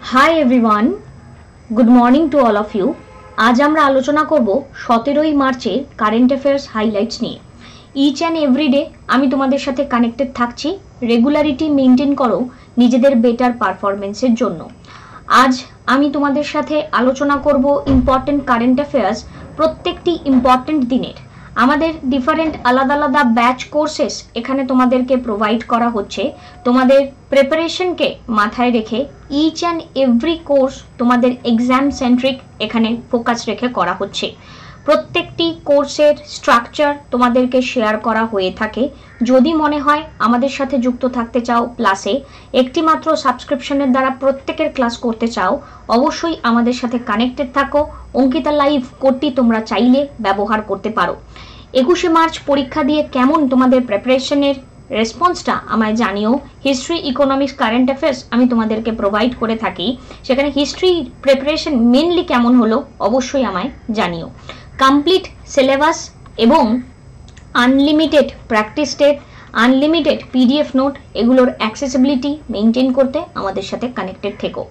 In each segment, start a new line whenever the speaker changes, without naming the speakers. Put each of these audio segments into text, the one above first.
High everyone, good morning to all of you. आज আমরা আলোচনা করব 17 মার্চের কারেন্ট অ্যাফেয়ার্স হাইলাইটস নিয়ে। ইচ অ্যান্ড এভরি ডে আমি তোমাদের সাথে কানেক্টেড থাকছি। রেগুলারিটি মেনটেন করো নিজেদের বেটার পারফরমেন্সের জন্য। আজ আমি তোমাদের সাথে আলোচনা করব ইম্পর্টেন্ট কারেন্ট অ্যাফেয়ার্স প্রত্যেকটি ইম্পর্টেন্ট দিনের। আমাদের ডিফারেন্ট আলাদা আলাদা ব্যাচ কোর্সেস এখানে তোমাদেরকে প্রোভাইড করা হচ্ছে। তোমাদের প্রিপারেশনকে মাথায় রেখে ইচ অ্যান্ড এভরি কোর্স তোমাদের এক্সাম সেন্ট্রিক এখানে ফোকাস রেখে করা হচ্ছে। প্রত্যেকটি কোর্সের স্ট্রাকচার তোমাদেরকে শেয়ার করা হয়ে থাকে। যদি মনে হয় আমাদের সাথে যুক্ত থাকতে চাও ক্লাসে, একটি মাত্র সাবস্ক্রিপশনের দ্বারা প্রত্যেকের ক্লাস করতে চাও, অবশ্যই আমাদের সাথে কানেক্টেড থাকো। অঙ্কিতা লাইভ কোডটি তোমরা চাইলে ব্যবহার করতে পারো। 21 মার্চ পরীক্ষা দিয়ে কেমন তোমাদের প্রিপারেশনের রেসপন্সটা আমায় জানিও। হিস্ট্রি, ইকোনমিক্স, কারেন্ট অ্যাফেয়ার্স আমি তোমাদেরকে প্রোভাইড করে থাকি। সেখানে হিস্ট্রি প্রিপারেশন মেনলি কেমন হলো অবশ্যই আমায় জানিও। কমপ্লিট সিলেবাস এবং unlimited practice TET, unlimited PDF note এগুলোর অ্যাক্সেসিবিলিটি মেনটেন করতে আমাদের সাথে কানেক্টেড থেকো।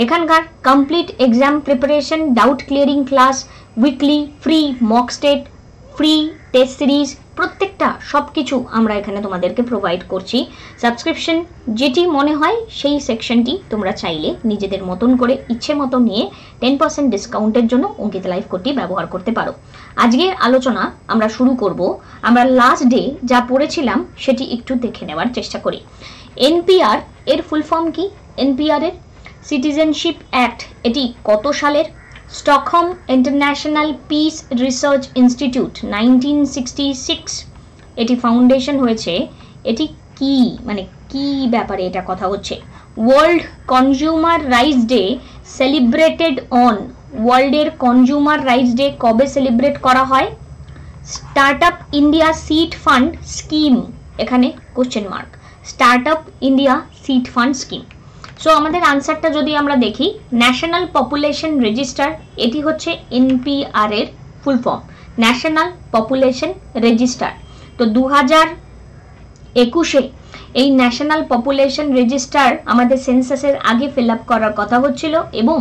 এখানকার complete exam preparation, doubt clearing class, weekly free mock state, free test series প্রত্যেকটা সব কিছু আমরা এখানে তোমাদেরকে প্রোভাইড করছি। সাবস্ক্রিপশন যেটি মনে হয় সেই সেকশনটি তোমরা চাইলে নিজেদের মতন করে ইচ্ছে মতো নিয়ে 10% ডিসকাউন্টের জন্য অঙ্কিতা লাইভ কোডটি ব্যবহার করতে পারো। আজকের আলোচনা আমরা শুরু করব। আমরা লাস্ট ডে যা পড়েছিলাম সেটি একটু দেখে নেওয়ার চেষ্টা করি। এনপিআর এর ফুল ফর্ম কি? এনপিআর এর সিটিজেনশিপ অ্যাক্ট এটি কত সালের? Stockholm International Peace Research institute 1966 এটি ফাউন্ডেশন হয়েছে। এটি কি মানে কি ব্যাপারে এটা কথা হচ্ছে? World consumer rights day celebrated on, ওয়ার্ল্ডের কনজিউমার রাইটস ডে কবে সেলিব্রেট করা হয়? Startup India seed fund scheme, এখানে question mark. Startup India seed fund scheme. So আমাদের আনসারটা যদি আমরা দেখি, ন্যাশনাল পপুলেশন রেজিস্টার এটি হচ্ছে এনপিআর এর full form, national population register. তো 2021-এ এই ন্যাশনাল পপুলেশন রেজিস্টার আমাদের সেন্সাসের আগে ফিল আপ করার কথা হচ্ছিল এবং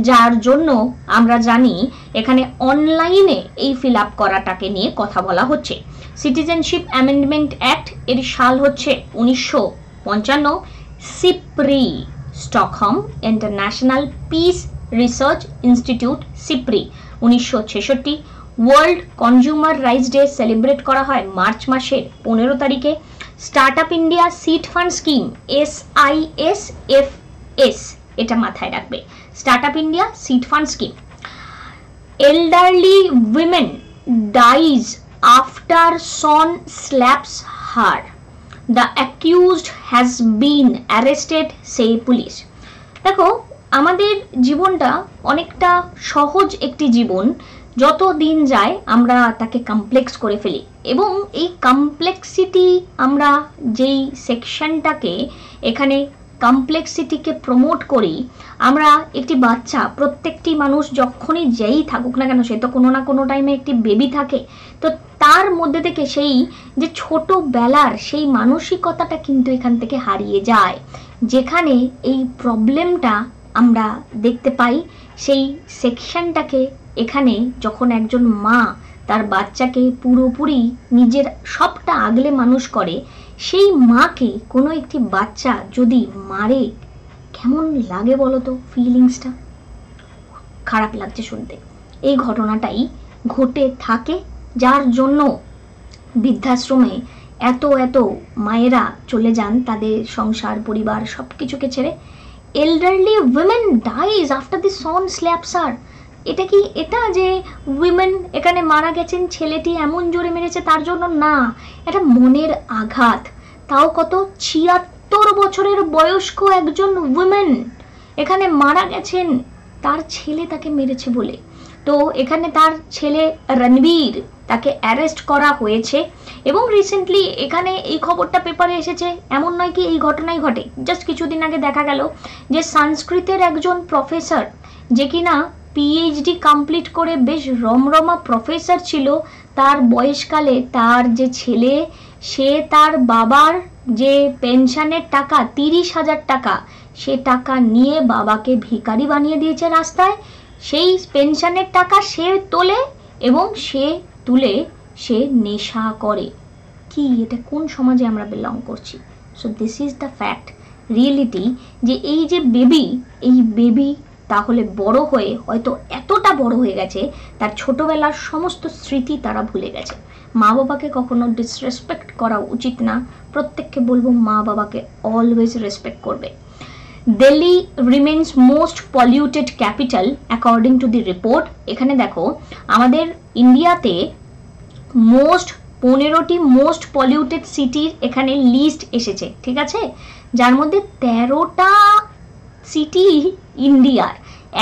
যার জন্য আমরা জানি এখানে অনলাইনে এই ফিল আপ করাটাকে নিয়ে কথা বলা হচ্ছে। সিটিজেনশিপ অ্যামেন্ডমেন্ট অ্যাক্ট এর সাল হচ্ছে 1955। SIPRI, Stockholm International Peace Research Institute SIPRI 1966। World consumer rights day celebrate করা হয় মার্চ মাসের 15 তারিখে। Startup India seed fund scheme SISFS এটা মাথায় রাখবে, startup India seed fund scheme. Elderly women dies after son slaps her, the accused has been arrested, say police. দেখো আমাদের জীবনটা অনেকটা সহজ একটি জীবন, যত দিন যায় আমরা তাকে কমপ্লেক্স করে ফেলি এবং এই কমপ্লেক্সিটি আমরা যেই সেকশনটাকে এখানে কমপ্লেক্সিটিকে প্রমোট করি, আমরা একটি বাচ্চা, প্রত্যেকটি মানুষ যখনই যেই থাকুক না কেন সে তো কোনো না কোনো টাইমে একটি বেবি থাকে, তো তার মধ্যে থেকে সেই যে ছোটবেলার সেই মানসিকতাটা কিন্তু এখান থেকে হারিয়ে যায়। যেখানে এই প্রবলেমটা আমরা দেখতে পাই সেই সেকশনটাকে এখানে যখন একজন মা তার বাচ্চাকে পুরোপুরি নিজের সবটা আগলে মানুষ করে, সেই মাকে কোনো একটি বাচ্চা যদি মারে কেমন লাগে বলো তো? ফিলিংসটা খারাপ লাগছে শুনতে। এই ঘটনাটাই ঘটে থাকে, যার জন্য বৃদ্ধাশ্রমে এত এত মায়েরা চলে যান তাদের সংসার পরিবার সব কিছুকে ছেড়ে। Elderly women dies after the son slaps her, এটা কি এটা যে উইমেন এখানে মারা গেছেন, ছেলেটি এমন জোরে মেরেছে তার জন্য না, এটা মনের আঘাত। তাও কত 76 বছরের বয়স্ক একজন উইমেন এখানে মারা গেছেন তার ছেলে তাকে মেরেছে বলে। তো এখানে তার ছেলে রণবীর তাকে অ্যারেস্ট করা হয়েছে এবং রিসেন্টলি এখানে এই খবরটা পেপারে এসেছে, এমন নয় কি এই ঘটনাই ঘটে। জাস্ট কিছুদিন আগে দেখা গেল যে সংস্কৃতের একজন প্রফেসর, যে কিনা পিএইচডি কমপ্লিট করে বেশ রমরমা প্রফেসর ছিল, তার বয়সকালে তার যে ছেলে সে তার বাবার যে পেনশনের টাকা 30,000 টাকা সে টাকা নিয়ে বাবাকে ভিখারি বানিয়ে দিয়েছে রাস্তায়। সেই পেনশনের টাকা সে তোলে এবং সে তুলে সে নেশা করে। কি এটা কোন সমাজে আমরা বিলং করছি? So this is the fact, reality, যে এই যে বেবি, এই বেবি তাহলে বড় হয়ে হয়তো এতটা বড় হয়ে গেছে তার ছোটবেলার সমস্ত স্মৃতি তারা ভুলে গেছে। মা বাবাকে কখনো ডিসরেসপেক্ট করা উচিত না, প্রত্যেককে বলবো মা বাবাকে অলওয়েজ রেসপেক্ট করবে। Delhi remains most polluted capital according to the report. এখানে দেখো আমাদের ইন্ডিয়াতে 15টি মোস্ট পলিউটেড সিটির এখানে লিস্ট এসেছে, ঠিক আছে, যার মধ্যে 13টা সিটি ইন্ডিয়ার।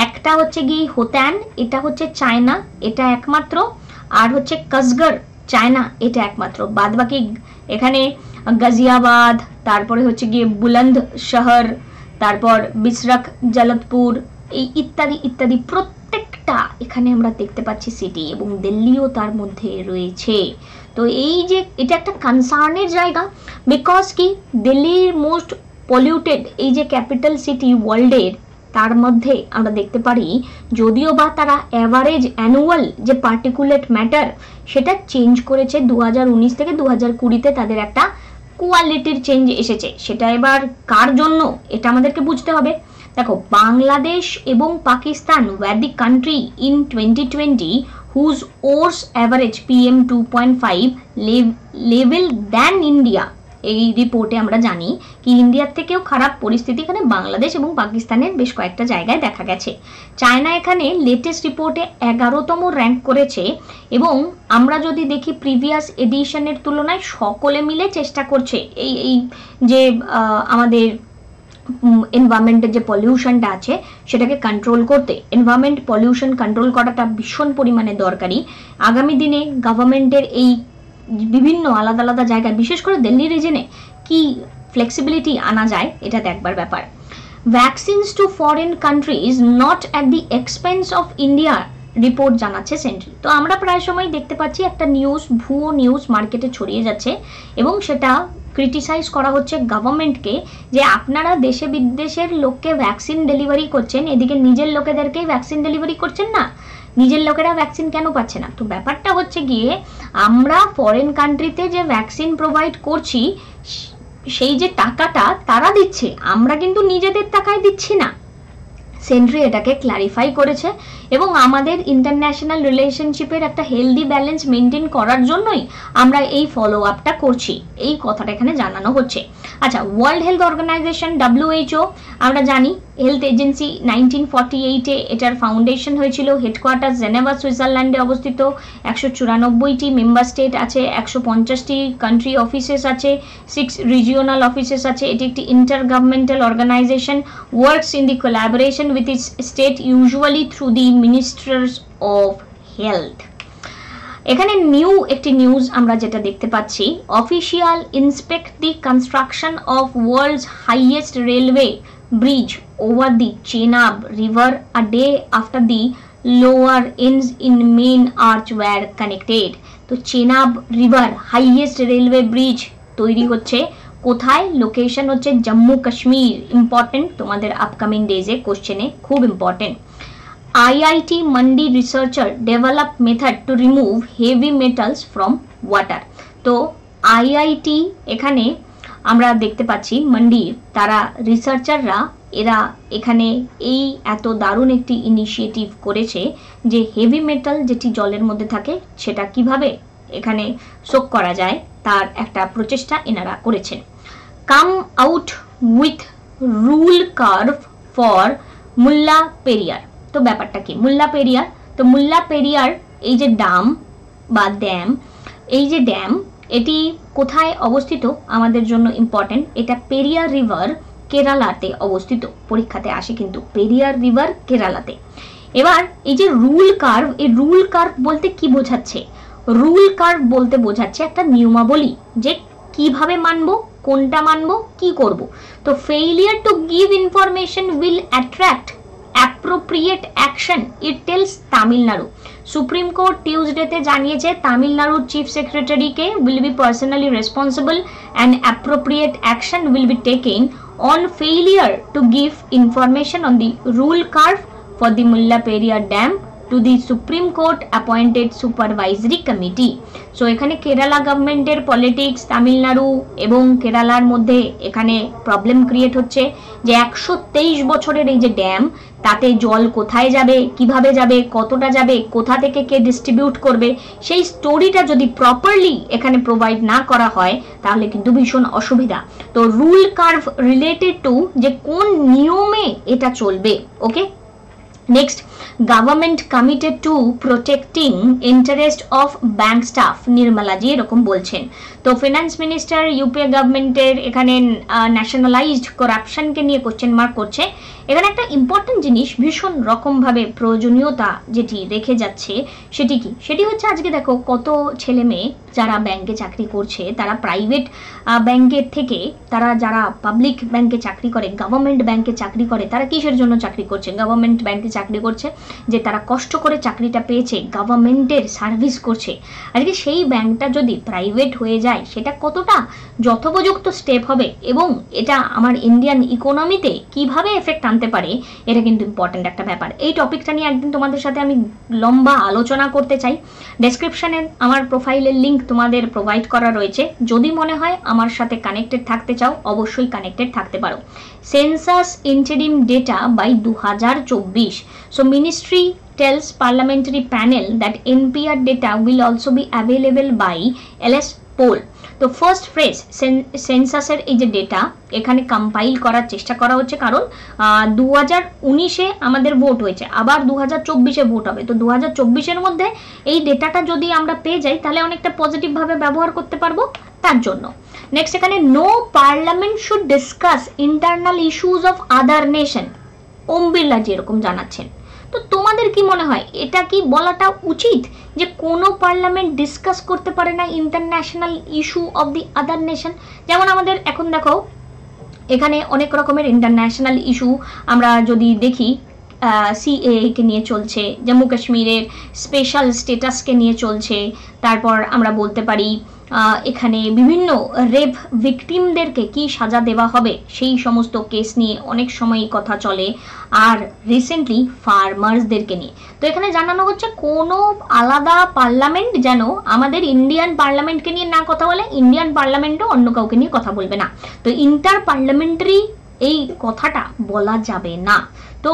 একটা হচ্ছে গিয়ে হোতান, এটা হচ্ছে চায়না, এটা একমাত্র, আর হচ্ছে কসগর চায়না, এটা একমাত্র। বাদ বাকি এখানে গাজিয়াবাদ, তারপরে হচ্ছে গিয়ে বুলন্দ শহর, তারপর বিসরক জলদপুর, এই ইত্যাদি ইত্যাদি প্রত্যেকটা এখানে আমরা দেখতে পাচ্ছি সিটি, এবং দিল্লিও তার মধ্যে রয়েছে। তো এই যে এটা একটা কনসার্নের জায়গা, বিকজ কি দিল্লির মোস্ট পলিউটেড এই যে ক্যাপিটাল সিটি ওয়ার্ল্ডের, তার মধ্যে আমরা দেখতে পারি যদিও বা তারা অ্যাভারেজ অ্যানুয়াল যে পার্টিকুলেট ম্যাটার সেটা চেঞ্জ করেছে 2019 থেকে 2020-তে, তাদের একটা কোয়ালিটির চেঞ্জ এসেছে। সেটা এবার কার জন্য এটা আমাদেরকে বুঝতে হবে। দেখো বাংলাদেশ এবং Pakistan were the country in 2020 whose worse average PM 2.5 level than India. এই রিপোর্টে আমরা জানি কি ইন্ডিয়ার থেকেও খারাপ পরিস্থিতি এখানে বাংলাদেশ এবং পাকিস্তানের বেশ কয়েকটা জায়গায় দেখা গেছে। চায়না এখানে লেটেস্ট রিপোর্টে 11তম র্যাঙ্ক করেছে, এবং আমরা যদি দেখি প্রিভিয়াস এডিশনের তুলনায় সকলে মিলে চেষ্টা করছে এই যে আমাদের এনভায়রনমেন্টের যে পলিউশনটা আছে সেটাকে কন্ট্রোল করতে। এনভায়রনমেন্ট পলিউশন কন্ট্রোল করাটা ভীষণ পরিমাণে দরকারি। আগামী দিনে গভর্নমেন্টের এই বিভিন্ন আলাদা আলাদা জায়গায়, বিশেষ করে দিল্লি রিজনে কি ফ্লেক্সিবিলিটি আনা যায় এটা দেখবার ব্যাপার। Vaccines two foreign countries not at the expense of India report জানাচ্ছে সেন্ট্রি। তো আমরা প্রায় সময় দেখতে পাচ্ছি একটা নিউজ, ভুয়ো নিউজ মার্কেটে ছড়িয়ে যাচ্ছে, এবং সেটা ক্রিটিসাইজ করা হচ্ছে গভর্নমেন্টকে যে আপনারা দেশে বিদেশের লোককে ভ্যাকসিন ডেলিভারি করছেন, এদিকে নিজের লোকেদেরকেই ভ্যাকসিন ডেলিভারি করছেন না। নিজের লোকেরা ভ্যাকসিন কেন পাচ্ছে না? তো ব্যাপারটা হচ্ছে গিয়ে আমরা ফরেন কান্ট্রিতে যে ভ্যাকসিন প্রোভাইড করছি সেই যে টাকাটা তারা দিচ্ছে, আমরা কিন্তু নিজেদের টাকায় দিচ্ছি না। সেন্ট্রি এটাকে ক্ল্যারিফাই করেছে, এবং আমাদের ইন্টারন্যাশনাল রিলেশনশিপের একটা হেলদি ব্যালেন্স মেনটেন করার জন্যই আমরা এই ফলো আপটা করছি, এই কথাটা এখানে জানানো হচ্ছে। আচ্ছা, ওয়ার্ল্ড হেলথ অর্গানাইজেশন WHO আমরা জানি হেলথ এজেন্সি 1948-এ এটার ফাউন্ডেশন হয়েছিল। হেডকোয়ার্টার জেনেভা সুইজারল্যান্ডে অবস্থিত। 194টি মেম্বার স্টেট আছে, 150টি কান্ট্রি অফিসেস আছে, 6 রিজিওনাল অফিসেস আছে। এটি একটি intergovernmental organization, works in the collaboration with its state usually through the ministers of health। এখানে নিউ একটি নিউজ আমরা যেটা দেখতে পাচ্ছি, official inspect the construction of world's highest railway bridge over the Chenab river a day after the lower ends in main arch were connected. তো Chenab river highest railway bridge তৈরি হচ্ছে কোথায়? লোকেশন হচ্ছে জম্মু কাশ্মীর। ইম্পর্টেন্ট, তোমাদের আপকামিং ডেজে কোশ্চেনে খুব important. IIT Mandi researcher develop method to remove heavy metals from water। তো IIT এখানে আমরা দেখতে পাচ্ছি মন্ডির তারা রিসার্চাররা এরা এখানে এই এত দারুণ একটি ইনিশিয়েটিভ করেছে যে হেভি মেটাল যেটি জলের মধ্যে থাকে সেটা কিভাবে এখানে সোক করা যায় তার একটা প্রচেষ্টা এনারা করেছেন। Come out with rule curve for Mullaperiyar. তো ব্যাপারটা কি মুল্লা পেরিয়ার? তো মুল্লা পেরিয়ার এই যে ডাম বা ড্যাম, এই যে ড্যাম এটি কোথায় অবস্থিত আমাদের জন্য ইম্পর্টেন্ট। এটা পেরিয়ার রিভার কেরালাতে অবস্থিত, পরীক্ষাতে আসে কিন্তু পেরিয়ার রিভার কেরালাতে। এবার এই যে রুল কার্ভ, এই রুল কার্ভ বলতে কি বোঝাচ্ছে? রুল কার্ভ বলতে বোঝাচ্ছে একটা নিয়মাবলী যে কিভাবে মানবো, কোনটা মানবো, কি করব। তো failure to give information will attract appropriate action it tells Tamil Nadu. Supreme court টিউসডেতে জানিয়েছে তামিলনাড়ুর চিফ সেক্রেটারিকে will be personally responsible and appropriate action will be taken on failure to give information on the rule curve for the Mullaperia Dam to the Supreme Court appointed supervisory committee. So এখানে কেরালা গভর্নমেন্টের politics, Tamil Nadu এবং কেরালার মধ্যে এখানে problem create হচ্ছে যে 123 বছরের এই যে ড্যাম, তাতে জল কোথায় যাবে, কিভাবে যাবে, কতটা যাবে, কোথা থেকে কে ডিস্ট্রিবিউট করবে, সেই স্টোরিটা যদি প্রপারলি এখানে প্রোভাইড না করা হয় তাহলে কিন্তু ভীষণ অসুবিধা। তো রুল কার্ভ রিলেটেড টু যে কোন নিয়মে এটা চলবে। Okay, next, government committed to protecting interest of bank staff, নির্মলাজি এরকম বলছেন। তো ফিনান্স মিনিস্টার ইউপিএ গভর্নমেন্টের এখানে ন্যাশনালাইজড করাপশনকে নিয়ে কোশ্চেন মার্ক করছে। এখানে একটা ইম্পর্টেন্ট জিনিস ভীষণ রকমভাবে প্রয়োজনীয়তা যেটি রেখে যাচ্ছে সেটি কি, সেটি হচ্ছে আজকে দেখো কত ছেলে মেয়ে যারা ব্যাংকে চাকরি করছে তারা প্রাইভেট ব্যাংকের থেকে, তারা যারা পাবলিক ব্যাংকে চাকরি করে, গভর্নমেন্ট ব্যাংকে চাকরি করে, তারা কিসের জন্য চাকরি করছে? গভর্নমেন্ট ব্যাংকে চাকরি করছে যে তারা কষ্ট করে চাকরিটা পেয়েছে, গভর্নমেন্টের সার্ভিস করছে। আজকে সেই ব্যাংকটা যদি প্রাইভেট হয়ে যায় সেটা কতটা যথোপযুক্ত স্টেপ হবে এবং এটা আমার ইন্ডিয়ান ইকোনমিতে কিভাবে এফেক্ট আনতে পারে, এটা কিন্তু ইম্পর্টেন্ট একটা ব্যাপার। এই টপিকটা নিয়ে একদিন তোমাদের সাথে আমি লম্বা আলোচনা করতে চাই। ডেসক্রিপশনে আমার প্রোফাইলের লিঙ্ক তোমাদের প্রোভাইড করা রয়েছে। যদি মনে হয় আমার সাথে কানেক্টেড থাকতে চাও অবশ্যই কানেক্টেড থাকতে পারো। Census interim data by 2024। So ministry tells parliamentary panel that NPR data will also be available by LS poll. তো ফার্স্ট ফ্রেজ সেন্সাসের এই যে ডেটা এখানে কম্পাইল করার চেষ্টা করা হচ্ছে, কারণ 2019-এ আমাদের ভোট হয়েছে, আবার 2024-এ ভোট হবে। তো 2024-এর মধ্যে এই ডেটাটা যদি আমরা পেয়ে যাই তাহলে অনেকটা পজিটিভভাবে ব্যবহার করতে পারবো তার জন্য। নেক্সট, এখানে no parliament should discuss internal issues of other nation, Om Birla যেরকম জানাচ্ছেন। তো তোমাদের কি মনে হয় এটা কি বলাটা উচিত যে কোনো পার্লামেন্ট ডিসকাস করতে পারে না international issue of the other nation? যেমন আমাদের এখন দেখো এখানে অনেক রকমের ইন্টারন্যাশনাল ইস্যু আমরা যদি দেখি, সিএএ কে নিয়ে চলছে, জম্মু কাশ্মীরের স্পেশাল স্টেটাসকে নিয়ে চলছে, তারপর আমরা বলতে পারি এখানে বিভিন্ন রেপ ভিকটিমদেরকে কি সাজা দেওয়া হবে সেই সমস্ত কেস নিয়ে অনেক সময় কথা চলে, আর রিসেন্টলি ফার্মার্সদেরকে নিয়ে। তো এখানে জানানো হচ্ছে কোনো আলাদা পার্লামেন্ট যেন আমাদের ইন্ডিয়ান পার্লামেন্টকে নিয়ে না কথা বলে, ইন্ডিয়ান পার্লামেন্টও অন্য কাউকে নিয়ে কথা বলবে না। তো ইন্টার পার্লামেন্টারি এই কথাটা বলা যাবে না। তো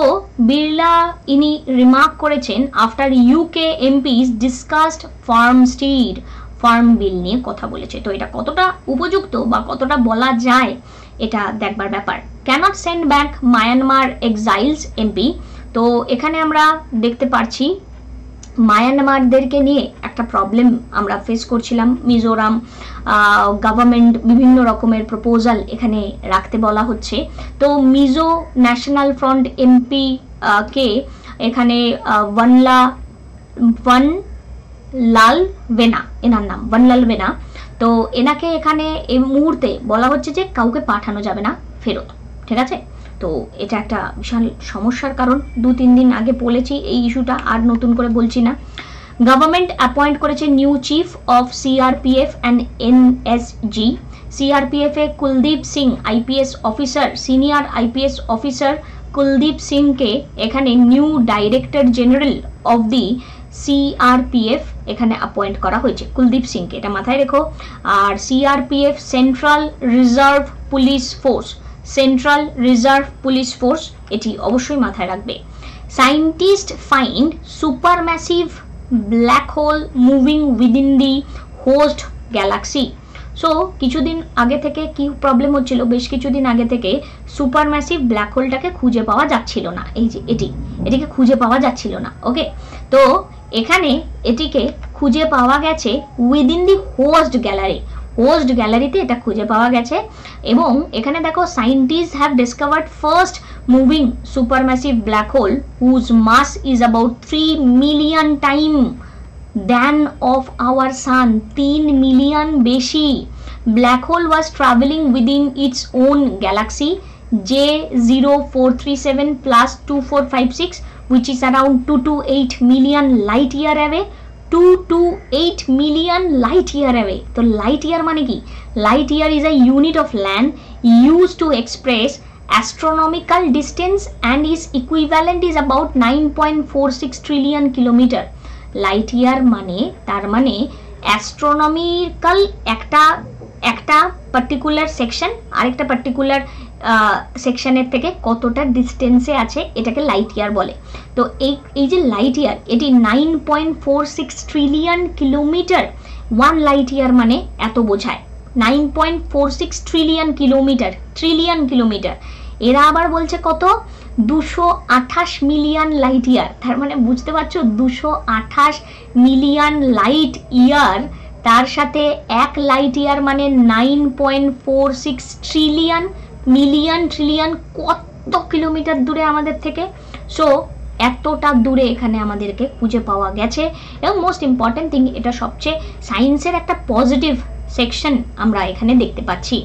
বিড়লা ইনি রিমার্ক করেছেন after UK MPs discussed farm bill নিয়ে কথা বলেছে। তো এটা কতটা উপযুক্ত বা কতটা বলা যায় এটা দেখবার ব্যাপার। Can't send back Myanmar exiles MP. তো এখানে আমরা দেখতে পাচ্ছি মায়ানমারদেরকে নিয়ে একটা প্রবলেম আমরা ফেস করছিলাম। মিজোরাম গভর্নমেন্ট বিভিন্ন রকমের প্রপোজাল এখানে রাখতে বলা হচ্ছে। তো মিজো ন্যাশনাল ফ্রন্ট এমপি কে এখানে বনলাল ভেনা, এনার নাম বনলাল ভেনা। তো এনাকে এখানে এই মুহূর্তে বলা হচ্ছে যে কাউকে পাঠানো যাবে না ফেরত, ঠিক আছে? তো এটা একটা বিশাল সমস্যার কারণ, 2-3 দিন আগে বলেছি এই ইস্যুটা, আর নতুন করে বলছি না। গভর্নমেন্ট অ্যাপয়েন্ট করেছে new chief of CRPF and NSG. CRPF এ Kuldeep Singh IPS officer, senior IPS officer Kuldeep সিংকে এখানে new director general of the CRPF এখানে অ্যাপয়েন্ট করা হয়েছে, কুলদীপ সিংকে, এটা মাথায় রেখো। আর CRPF central reserve police force, central reserve police force, এটি অবশ্যই মাথায় রাখবে। Scientist find supermassive black hole moving within the host galaxy. So কিছুদিন আগে থেকে কি প্রবলেম হচ্ছিল, বেশ কিছুদিন আগে থেকে সুপারম্যাসিভ ব্ল্যাক হোলটাকে খুঁজে পাওয়া যাচ্ছিল না, এই যে এটিকে খুঁজে পাওয়া যাচ্ছিল না। ওকে, তো এখানে এটিকে খুঁজে পাওয়া গেছে উইদিন দি হোস্ট গ্যালারিতে এটা খুঁজে পাওয়া গেছে। এবং এখানে দেখো scientist have discovered first moving supermassive black hole whose mass is about 3 million time than of our sun, 3 million বেশি। Black hole was travelling within its own galaxy J0437 plus 2456 which is around 228 million light year away, 228 million light year away। তো light year মানে কি? Light year is a unit of length used to express astronomical distance and is equivalent is about 9.46 trillion kilometer. Light year মানে তার মানে astronomical একটা particular section আরেকটা particular সেকশনের থেকে কতটা ডিস্টেন্সে আছে এটাকে লাইট ইয়ার বলে। তো এই যে লাইট ইয়ার এটি 9.46 ট্রিলিয়ন কিলোমিটার। 1 লাইট ইয়ার মানে এত বোঝায়, 9.46 ট্রিলিয়ন কিলোমিটার। এরা আবার বলছে কত, 228 মিলিয়ন লাইট ইয়ার। তার মানে বুঝতে পারছো 228 মিলিয়ন লাইট ইয়ার, তার সাথে 1 লাইট ইয়ার মানে 9.46 ট্রিলিয়ন, ট্রিলিয়ন কত কিলোমিটার দূরে আমাদের থেকে। সো এতটা দূরে এখানে আমাদেরকে খুঁজে পাওয়া গেছে। এবং মোস্ট ইম্পর্টেন্ট থিং, এটা সবচেয়ে সায়েন্সের একটা পজিটিভ সেকশন আমরা এখানে দেখতে পাচ্ছি।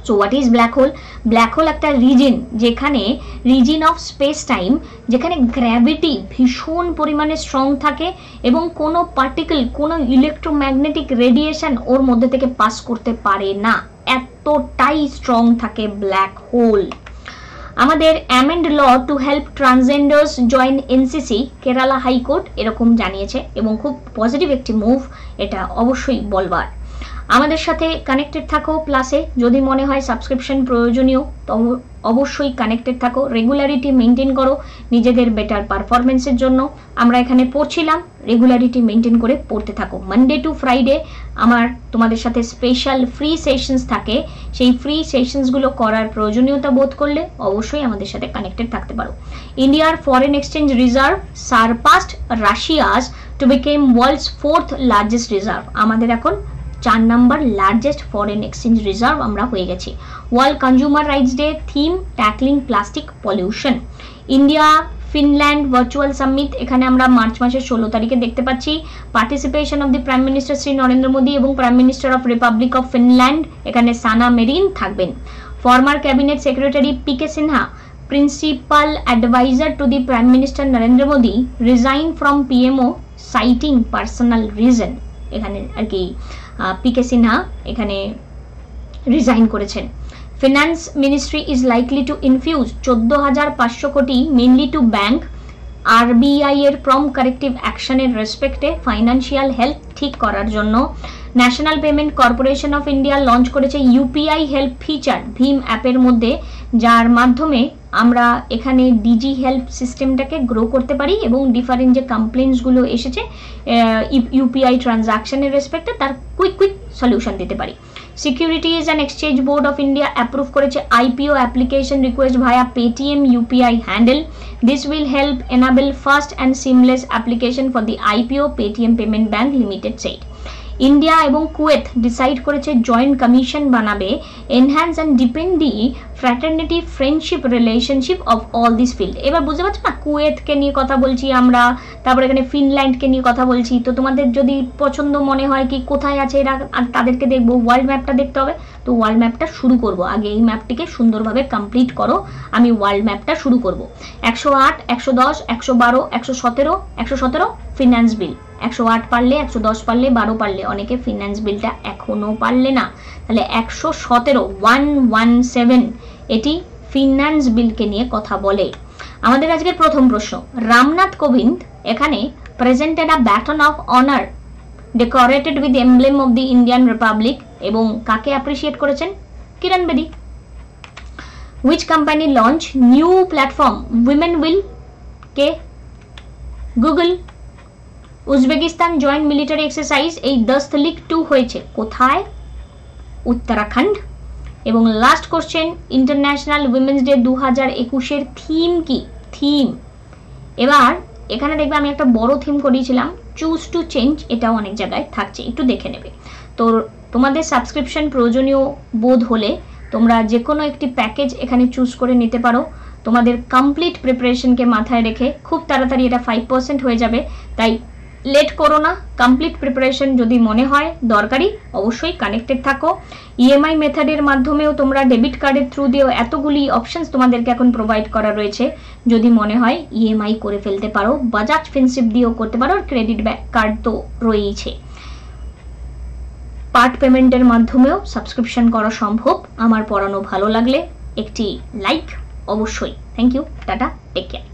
So what is black hole? Black hole একটা রিজিন, যেখানে রিজিন অফ স্পেস টাইম, যেখানে গ্র্যাভিটি ভীষণ পরিমাণে স্ট্রং থাকে এবং কোনো পার্টিকেল, কোনো ইলেকট্রোম্যাগনেটিক রেডিয়েশন ওর মধ্যে থেকে পাস করতে পারে না, এতটাই স্ট্রং থাকে ব্ল্যাক হোল। আমাদের amend law to help transgenders join NCC, Kerala high court এরকম জানিয়েছে এবং খুব পজিটিভ একটি মুভ, এটা অবশ্যই বলবার। আমাদের সাথে কানেক্টেড থাকো প্লাসে, যদি মনে হয় সাবস্ক্রিপশন প্রয়োজনীয় তো অবশ্যই কানেক্টেড থাকো, রেগুলারিটি মেনটেন করো নিজেদের বেটার পারফরমেন্সের জন্য। আমরা এখানে পড়ছিলাম, রেগুলারিটি মেনটেন করে পড়তে থাকো। মানডে টু ফ্রাইডে আমার তোমাদের সাথে স্পেশাল ফ্রি সেশনস থাকে, সেই ফ্রি সেশনসগুলো করার প্রয়োজনীয়তা বোধ করলে অবশ্যই আমাদের সাথে কানেক্টেড থাকতে পারো। ইন্ডিয়ার foreign exchange reserve surpassed Russia's to become world's 4th largest reserve. আমাদের এখন 4 number largest foreign exchange reserve আমরা হয়ে গেছি। World consumer rights day theme tackling plastic pollution. India Finland virtual summit, এখানে আমরা মার্চ মাসের 16 তারিখে দেখতে পাচ্ছি। Participation of the prime minister Shri Narendra Modi এবং prime minister of republic of Finland, এখানে সানা মেরিন থাকবেন। Former cabinet secretary PK Sinha, principal adviser to the prime minister Narendra Modi, resign from PMO citing personal reason. এখানে আর কি পিকে সিনহা এখানে রিজাইন করেছেন। Finance ministry is likely to infuse 14,500 crore mainly to bank. RBI এর প্রম corrective অ্যাকশনের রেসপেক্টে financial health ঠিক করার জন্য national payment corporation of India launch করেছে ইউপিআই হেল্প ফিচার ভীম অ্যাপের মধ্যে, যার মাধ্যমে আমরা এখানে ডিজি হেল্প সিস্টেমটাকে গ্রো করতে পারি এবং ডিফারেন্ট যে কমপ্লেন্টসগুলো এসেছে ইউপিআই ট্রানজাকশনের রেসপেক্টে তার কুইক সলিউশন দিতে পারি। Securities and exchange board of India approve করেছে IPO application request via Paytm UPI handle. This will help enable fast and seamless application for the IPO, Paytm payment bank limited set. India এবং Kuwait decide করেছে joint commission বানাবে, enhance and depend the fraternity friendship relationship of all this field. এবার বুঝতে পারছো না, কুয়েতকে নিয়ে কথা বলছি আমরা, তারপর এখানে ফিনল্যান্ডকে নিয়ে কথা বলছি। তো তোমাদের যদি পছন্দ মনে হয় কি কোথায় আছে এরা, আর তাদেরকে দেখবো, ওয়ার্ল্ড ম্যাপটা দেখতে হবে। তো ওয়ার্ল্ড ম্যাপটা শুরু করব, আগে এই ম্যাপটিকে সুন্দরভাবে কমপ্লিট করো, আমি ওয়ার্ল্ড ম্যাপটা শুরু করব। 108, 110, 112, 117, 117 ফিনান্স বিল। 108 পারলে, 110 পারলে, 12 পারলে, অনেকে ফিনান্স বিলটা এখনো পারলে না, তাহলে 117 117 এটি ফিনান্স বিলকে নিয়ে কথা বলে। আমাদের আজকের প্রথম প্রশ্ন, রামনাথ কোবিন্দ এখানে presented a baton of honour decorated with emblem of the Indian Republic, এবং কাকে অ্যাপ্রিসিয়েট করেছেন? কিরণ বেদি। Which company launch new platform women will? K? Google. Uzbekistan joint military exercise এই 10 তারিখ 2 হয়েছে কোথায়? উত্তরাখণ্ড। এবং last question, international women's day 2021 theme কি? থিম এবার এখানে দেখবে আমি একটা বড় থিম করিয়েছিলাম, চুজ টু চেঞ্জ, এটাও অনেক জায়গায় থাকছে, একটু দেখে নেবে। তো তোমাদের সাবস্ক্রিপশন প্রয়োজনীয় বোধ হলে তোমরা যে কোনো একটি প্যাকেজ এখানে চুজ করে নিতে পারো। তোমাদের কমপ্লিট প্রিপারেশনকে মাথায় রেখে খুব তাড়াতাড়ি এটা 5% হয়ে যাবে, তাই লেট করো না। কমপ্লিট প্রিপারেশন যদি মনে হয় দরকারি, অবশ্যই কানেক্টেড থাকো। ইএমআই মেথডের মাধ্যমেও তোমরা ডেবিট কার্ডের থ্রু দিয়েও এতগুলি অপশনস তোমাদেরকে এখন প্রোভাইড করা রয়েছে, যদি মনে হয় ইএমআই করে ফেলতে পারো। বাজাজ ফিনসিপ দিয়েও করতে পারো, ক্রেডিট কার্ড তো রয়েইছে। পার্ট পেমেন্টের মাধ্যমেও সাবস্ক্রিপশন করা সম্ভব। আমার পড়ানো ভালো লাগলে একটি লাইক অবশ্যই। Thank you, tata, take care.